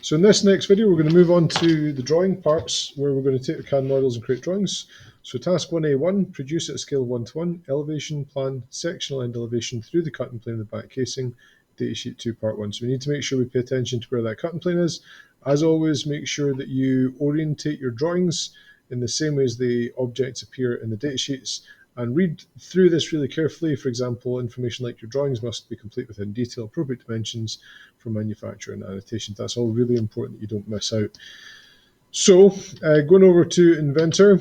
So in this next video, we're going to move on to the drawing parts where we're going to take the CAD models and create drawings. So task 1A1, produce at a scale of 1:1, elevation, plan, sectional end elevation through the cutting plane of the back casing, datasheet 2 part 1. So we need to make sure we pay attention to where that cutting plane is. As always, make sure that you orientate your drawings in the same way as the objects appear in the datasheets, and read through this really carefully. For example, information like your drawings must be complete within detail, appropriate dimensions for manufacturer and annotations. That's all really important that you don't miss out. So going over to Inventor,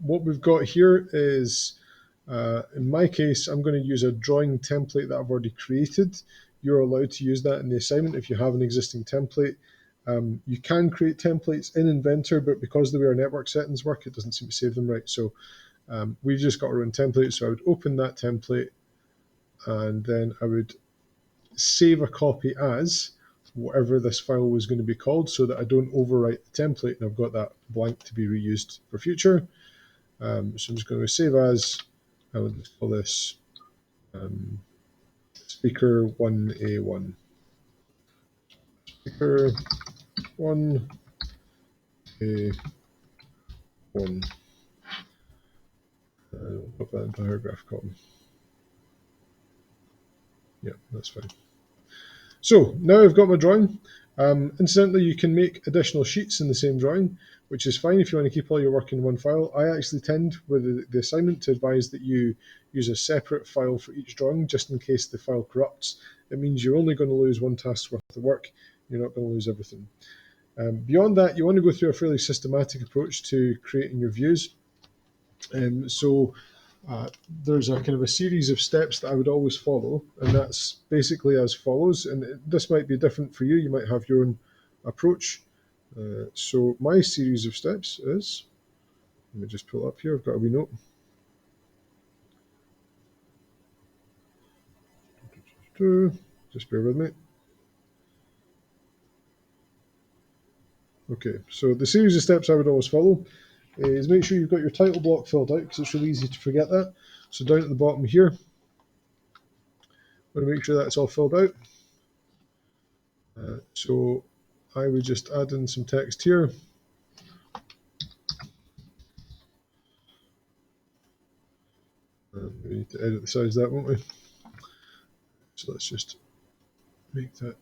what we've got here is, in my case, I'm going to use a drawing template that I've already created. You're allowed to use that in the assignment if you have an existing template. You can create templates in Inventor, but because the way our network settings work, it doesn't seem to save them right. So we've just got our own template. So I would open that template, and then I would save a copy as whatever this file was going to be called, so that I don't overwrite the template and I've got that blank to be reused for future. So I'm just going to save as, I would call this speaker 1A1. Speaker 1A1. Put that in paragraph column. Yeah, that's fine. So now I've got my drawing. Incidentally, you can make additional sheets in the same drawing, which is fine if you want to keep all your work in one file. I actually tend, with the assignment, to advise that you use a separate file for each drawing, just in case the file corrupts. It means you're only going to lose one task's worth of work. You're not going to lose everything. Beyond that, you want to go through a fairly systematic approach to creating your views. There's a kind of a series of steps that I would always follow, and that's basically as follows. And this might be different for you. You might have your own approach. So my series of steps is, let me just pull up here. I've got a wee note. Just bear with me. Okay, so the series of steps I would always follow is make sure you've got your title block filled out, because it's really easy to forget that. So down at the bottom here, I'm going to make sure that's all filled out. So I would just add in some text here. We need to edit the size of that, won't we? So let's just make that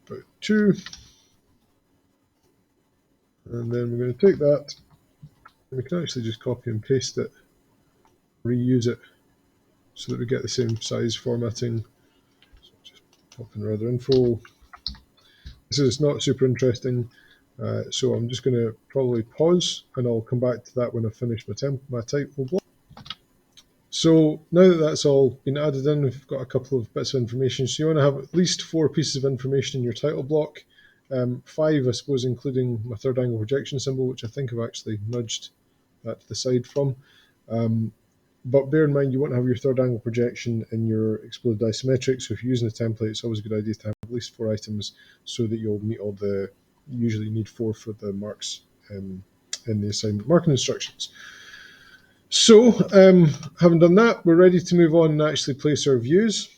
about 2. And then we're going to take that, and we can actually just copy and paste it, reuse it, so that we get the same size formatting. So just pop in rather info. This is not super interesting, so I'm just going to probably pause, and I'll come back to that when I finish my title block. So now that that's all been added in, we've got a couple of bits of information. So you want to have at least 4 pieces of information in your title block. 5, I suppose, including my third angle projection symbol, which I think I've actually nudged that to the side from. But bear in mind, you want to have your third angle projection in your exploded isometric. So if you're using a template, it's always a good idea to have at least 4 items, so that you'll meet all the, you usually need 4 for the marks in the assignment marking instructions. So having done that, we're ready to move on and actually place our views.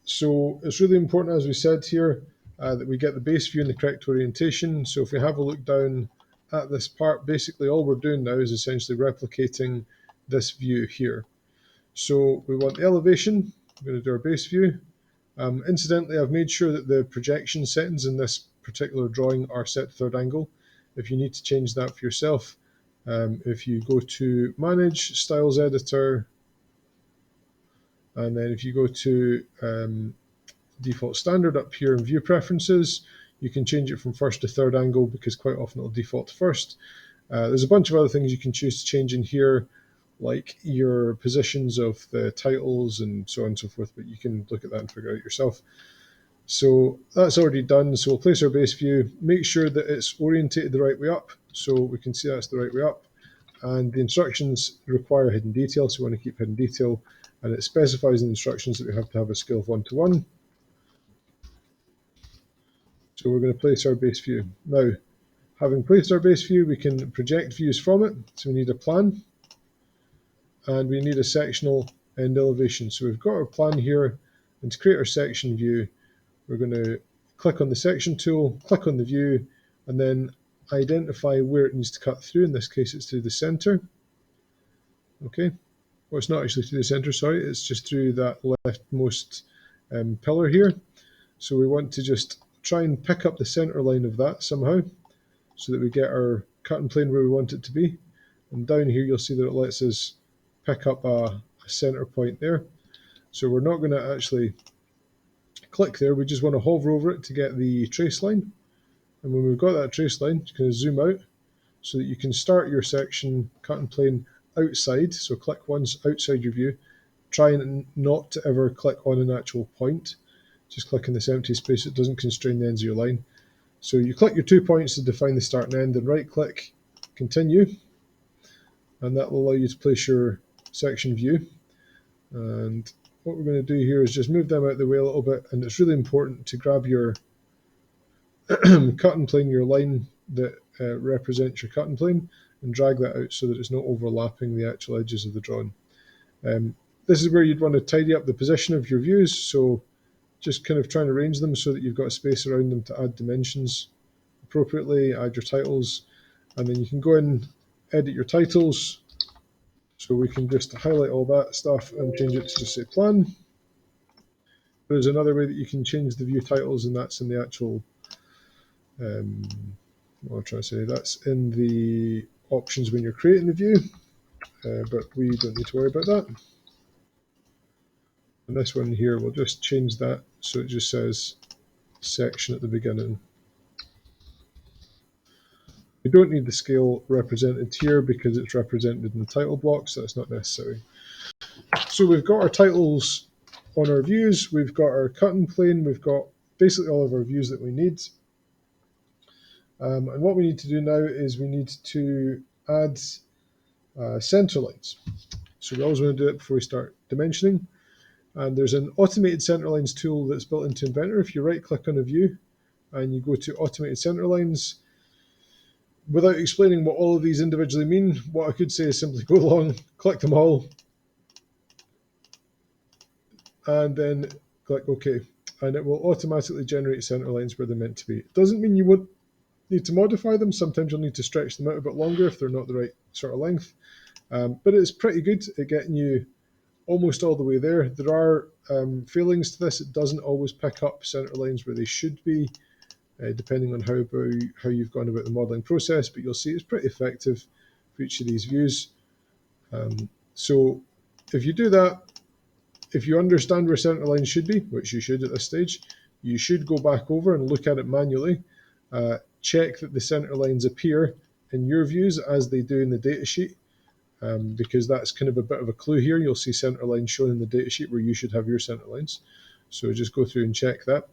So it's really important, as we said here, that we get the base view in the correct orientation. So if we have a look down at this part, basically all we're doing now is essentially replicating this view here. So we want the elevation. We're going to do our base view. Incidentally, I've made sure that the projection settings in this particular drawing are set to third angle. If you need to change that for yourself, if you go to Manage, Styles Editor, and then if you go to Default Standard up here in View Preferences, you can change it from first to third angle, because quite often it'll default to first. There's a bunch of other things you can choose to change in here, like your positions of the titles and so on and so forth, but you can look at that and figure it out yourself. So that's already done. So we'll place our base view, make sure that it's orientated the right way up, so we can see that's the right way up. And the instructions require hidden detail, so we want to keep hidden detail, and it specifies in the instructions that we have to have a scale of 1:1. So we're going to place our base view. Now, having placed our base view, we can project views from it. So we need a plan, and we need a sectional end elevation. So we've got our plan here, and to create our section view, we're going to click on the section tool, click on the view, and then identify where it needs to cut through. In this case, it's through the center. Okay, well, it's not actually through the center, sorry, it's just through that leftmost pillar here. So we want to just try and pick up the center line of that somehow, so that we get our cutting plane where we want it to be. And down here, you'll see that it lets us pick up a center point there. So we're not going to actually click there, we just want to hover over it to get the trace line. And when we've got that trace line, you can zoom out so that you can start your section cutting plane outside. So click once outside your view. Try and not to ever click on an actual point. Just click in this empty space, it doesn't constrain the ends of your line. So you click your 2 points to define the start and end, and right click, continue. And that will allow you to place your section view. And what we're going to do here is just move them out of the way a little bit, and it's really important to grab your cutting plane, your line that represents your cutting plane, and drag that out so that it's not overlapping the actual edges of the drawing. This is where you'd want to tidy up the position of your views, so just kind of try and arrange them so that you've got a space around them to add dimensions appropriately, add your titles, and then you can go in, edit your titles. So we can just highlight all that stuff and change it to just say plan. There's another way that you can change the view titles, and that's in the actual, what I'm trying to say, that's in the options when you're creating the view, but we don't need to worry about that. And this one here, we'll just change that so it just says section at the beginning. We don't need the scale represented here because it's represented in the title block, so that's not necessary. So we've got our titles on our views, we've got our cutting plane, we've got basically all of our views that we need. And what we need to do now is we need to add center lines. So we always want to do it before we start dimensioning. And there's an automated center lines tool that's built into Inventor. If you right click on a view and you go to automated center lines, without explaining what all of these individually mean, what I could say is simply go along, click them all, and then click OK. And it will automatically generate center lines where they're meant to be. It doesn't mean you won't need to modify them. Sometimes you'll need to stretch them out a bit longer if they're not the right sort of length. But it's pretty good at getting you almost all the way there. There are failings to this. It doesn't always pick up center lines where they should be, depending on how you've gone about the modeling process, but you'll see it's pretty effective for each of these views. So if you do that, if you understand where center lines should be, which you should at this stage, you should go back over and look at it manually. Check that the center lines appear in your views as they do in the datasheet, because that's kind of a bit of a clue here. You'll see center lines shown in the datasheet where you should have your center lines. So just go through and check that.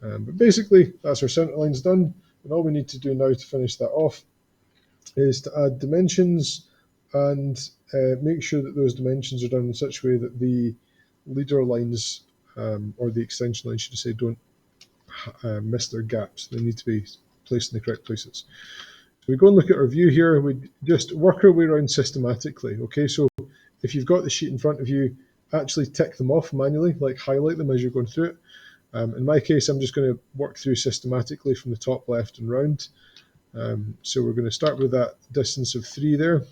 But basically, that's our center lines done. And all we need to do now to finish that off is to add dimensions and make sure that those dimensions are done in such a way that the leader lines, or the extension lines, should I say, don't miss their gaps. They need to be placed in the correct places. So we go and look at our view here. We just work our way around systematically. Okay, so if you've got the sheet in front of you, actually tick them off manually, like highlight them as you're going through it. In my case, I'm just going to work through systematically from the top left and round. So we're going to start with that distance of 3 there.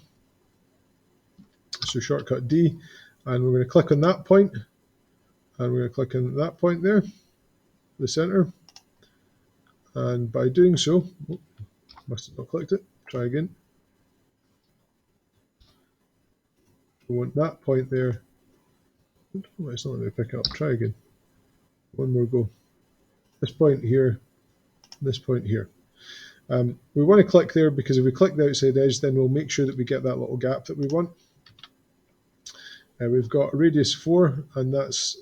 So shortcut D, and we're going to click on that point, and we're going to click on that point there, the center. And by doing so, must have not clicked it, try again. We want that point there. Oh, it's not letting me pick it up, try again. One more go. This point here, this point here. We want to click there because if we click the outside edge, then we'll make sure that we get that little gap that we want. We've got a radius 4, and that's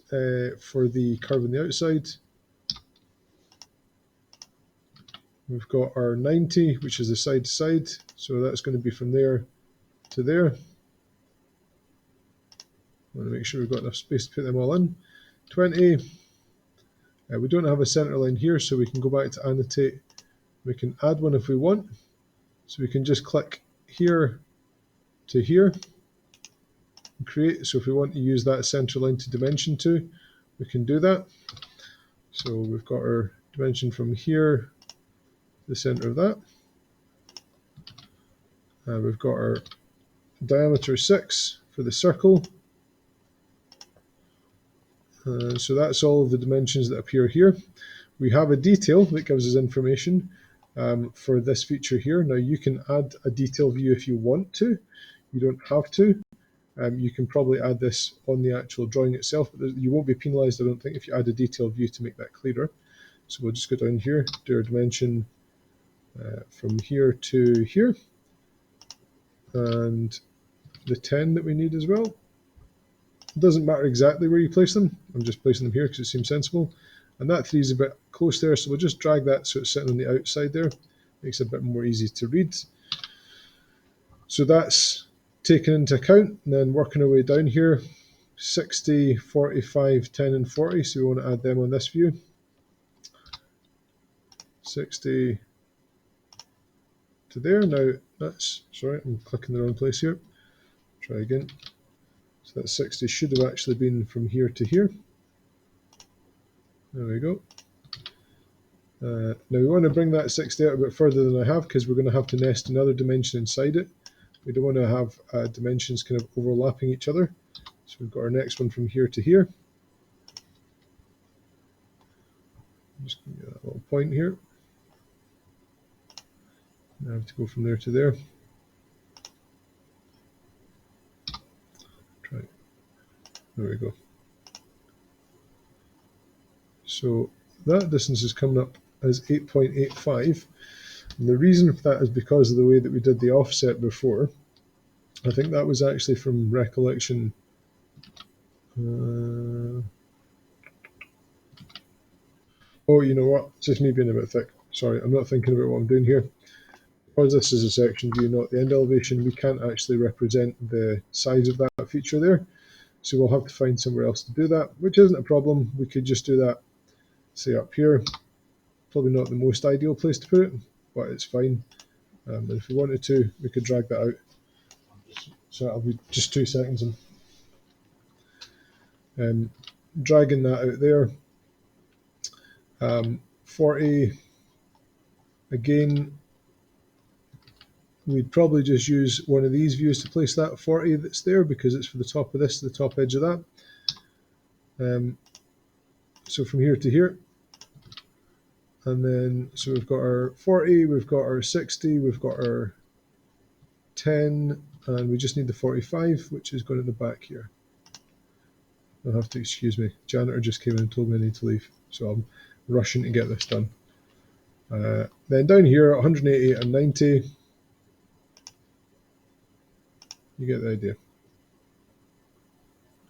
for the curve on the outside. We've got our 90, which is the side to side, so that's going to be from there to there. I want to make sure we've got enough space to put them all in. 20. We don't have a center line here, so we can go back to annotate. We can add one if we want. So we can just click here to here and create. So if we want to use that center line to dimension to, we can do that. So we've got our dimension from here to the center of that. We've got our diameter 6 for the circle. So that's all of the dimensions that appear here. We have a detail that gives us information for this feature here. Now you can add a detail view if you want to. You don't have to. You can probably add this on the actual drawing itself, but you won't be penalized, I don't think, if you add a detail view to make that clearer. So we'll just go down here, do our dimension from here to here, and the 10 that we need as well. It doesn't matter exactly where you place them. I'm just placing them here because it seems sensible. And that 3 is a bit close there, so we'll just drag that so it's sitting on the outside there. Makes it a bit more easy to read. So that's taken into account, and then working our way down here, 60, 45, 10, and 40. So we want to add them on this view. 60 to there. Now that's, sorry, I'm clicking the wrong place here. Try again. So that 60 should have actually been from here to here. There we go. Now we want to bring that 60 out a bit further than I have, because we're going to have to nest another dimension inside it. We don't want to have dimensions kind of overlapping each other. So we've got our next one from here to here. I'm just going to get that little point here. I have to go from there to there. Try. There we go. So that distance is coming up as 8.85. And the reason for that is because of the way that we did the offset before. I think that was actually from recollection. Oh, you know what? It's just me being a bit thick. Sorry, I'm not thinking about what I'm doing here. Because this is a section view, not the end elevation, we can't actually represent the size of that feature there. So we'll have to find somewhere else to do that, which isn't a problem. We could just do that, say up here. Probably not the most ideal place to put it, but it's fine. And if we wanted to, we could drag that out. So that'll be just 2 seconds. And dragging that out there. 40, again, we'd probably just use one of these views to place that 40 that's there, because it's for the top of this, the top edge of that. So from here to here. And then, so we've got our 40, we've got our 60, we've got our 10, and we just need the 45, which is going in the back here. You'll have to excuse me. Janitor just came in and told me I need to leave, so I'm rushing to get this done. Then down here, 180 and 90. You get the idea.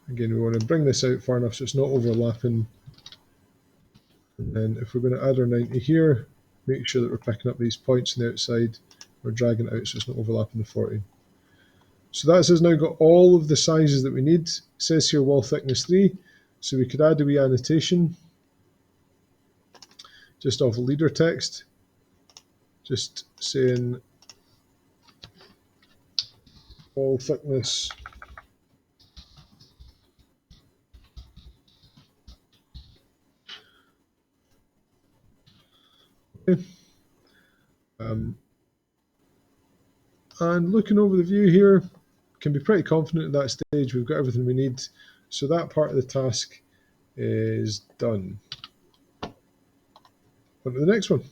Again, we want to bring this out far enough so it's not overlapping. And then if we're going to add our 90 here, make sure that we're picking up these points on the outside. We're dragging it out so it's not overlapping the 40. So that has now got all of the sizes that we need. It says here wall thickness 3. So we could add a wee annotation just off leader text, just saying wall thickness and looking over the view here, can be pretty confident at that stage we've got everything we need. So that part of the task is done. On to the next one.